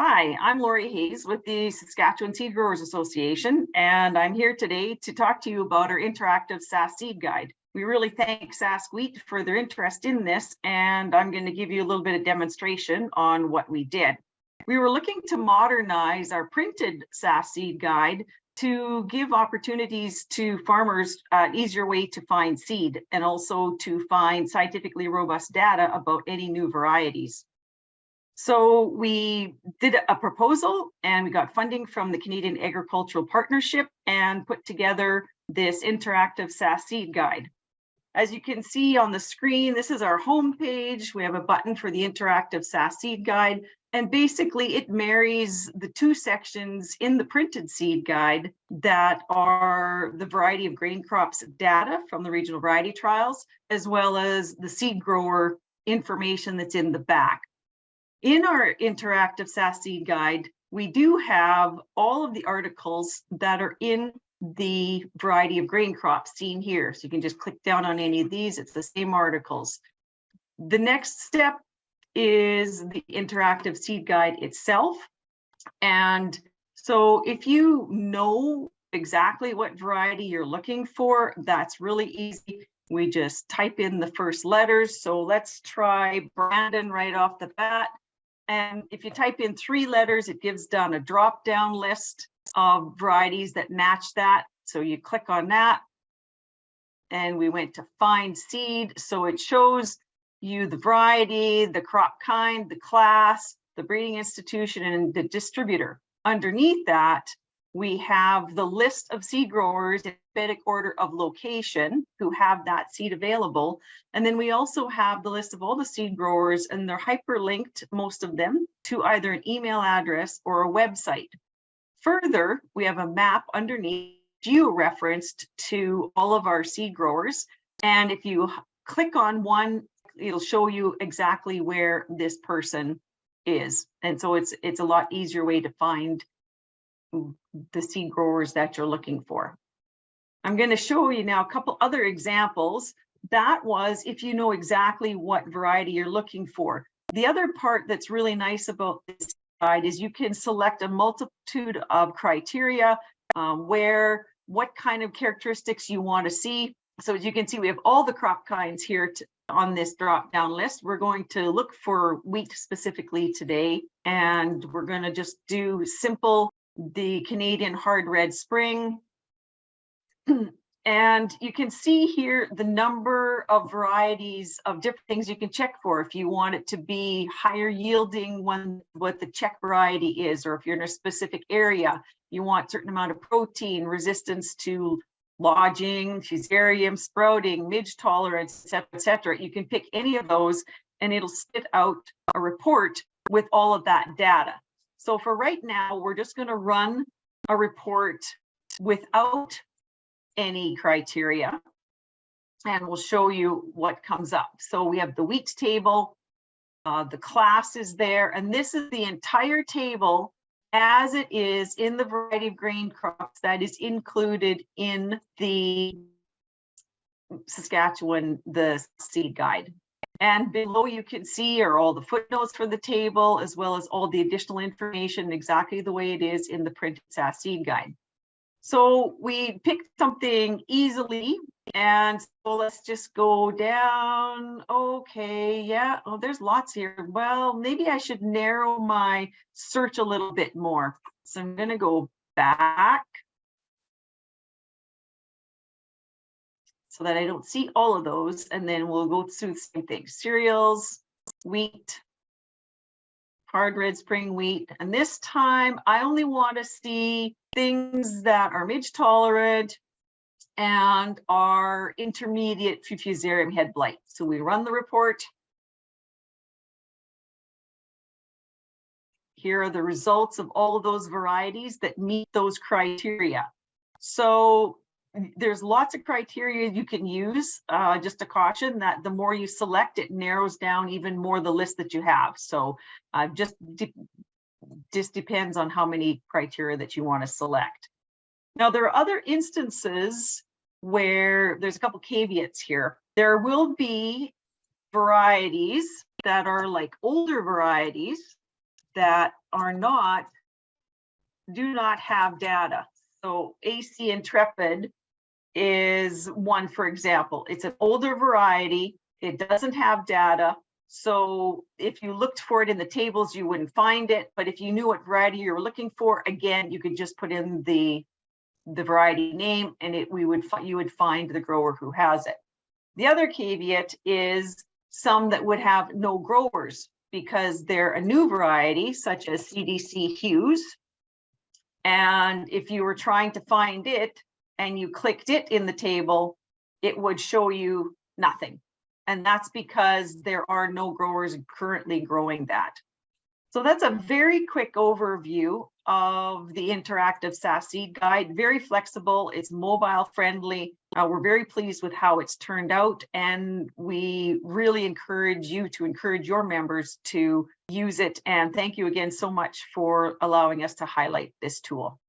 Hi, I'm Lori Hayes with the Saskatchewan Seed Growers Association, and I'm here today to talk to you about our interactive SAS Seed Guide. We really thank Sask Wheat for their interest in this, and I'm going to give you a little bit of demonstration on what we did. We were looking to modernize our printed SAS Seed Guide to give opportunities to farmers an easier way to find seed and also to find scientifically robust data about any new varieties. So we did a proposal and we got funding from the Canadian Agricultural Partnership and put together this interactive SAS Seed Guide. As you can see on the screen, this is our homepage. We have a button for the interactive SAS Seed Guide, and basically it marries the two sections in the printed seed guide that are the variety of grain crops data from the regional variety trials, as well as the seed grower information that's in the back. In our interactive SAS Seed Guide, we do have all of the articles that are in the variety of grain crops seen here. So you can just click down on any of these, it's the same articles. The next step is the interactive seed guide itself. And so if you know exactly what variety you're looking for, that's really easy. We just type in the first letters. So let's try Brandon right off the bat. And if you type in 3 letters, it gives down a drop-down list of varieties that match that. So you click on that, and we went to find seed. So it shows you the variety, the crop kind, the class, the breeding institution, and the distributor. Underneath that, we have the list of seed growers in alphabetic order of location who have that seed available. And then we also have the list of all the seed growers, and they're hyperlinked, most of them, to either an email address or a website. Further, we have a map underneath geo-referenced to all of our seed growers. And if you click on one, it'll show you exactly where this person is. And so it's a lot easier way to find the seed growers that you're looking for. I'm going to show you now a couple other examples. That was if you know exactly what variety you're looking for. The other part that's really nice about this guide is you can select a multitude of criteria what kind of characteristics you want to see. So as you can see, we have all the crop kinds here on this drop-down list. We're going to look for wheat specifically today, and we're going to just do simple, the Canadian hard red spring. And you can see here the number of varieties of different things you can check for. If you want it to be higher yielding, what the check variety is, or if you're in a specific area, you want a certain amount of protein, resistance to lodging, fusarium, sprouting, midge tolerance, et cetera. You can pick any of those and it'll spit out a report with all of that data. So for right now, we're just going to run a report without any criteria, and we'll show you what comes up. So we have the wheat table, the class is there, and this is the entire table as it is in the variety of grain crops that is included in the Saskatchewan, the seed guide. And below you can see are all the footnotes for the table, as well as all the additional information exactly the way it is in the printed SAS seed guide. So we picked something easily, and so let's just go down. Okay, yeah, oh, there's lots here. Well, maybe I should narrow my search a little bit more. So I'm going to go back so that I don't see all of those, and then we'll go through the same thing. Cereals, wheat, hard red spring wheat, and this time I only want to see things that are midge tolerant and are intermediate to fusarium head blight. So we run the report. Here are the results of all of those varieties that meet those criteria. So there's lots of criteria you can use. Just a caution that the more you select, it narrows down even more the list that you have. So just depends on how many criteria that you want to select. Now, there are other instances where there's a couple caveats here. There will be varieties that are like older varieties that do not have data. So AC Intrepid is one, for example. It's an older variety. It doesn't have data. So if you looked for it in the tables, you wouldn't find it. But if you knew what variety you were looking for, again, you could just put in the variety name and you would find the grower who has it. The other caveat is some that would have no growers because they're a new variety, such as CDC Hughes. And if you were trying to find it and you clicked it in the table, it would show you nothing. And that's because there are no growers currently growing that. So that's a very quick overview of the interactive SAS seed guide. Very flexible, it's mobile friendly. We're very pleased with how it's turned out, and we really encourage you to encourage your members to use it. And thank you again so much for allowing us to highlight this tool.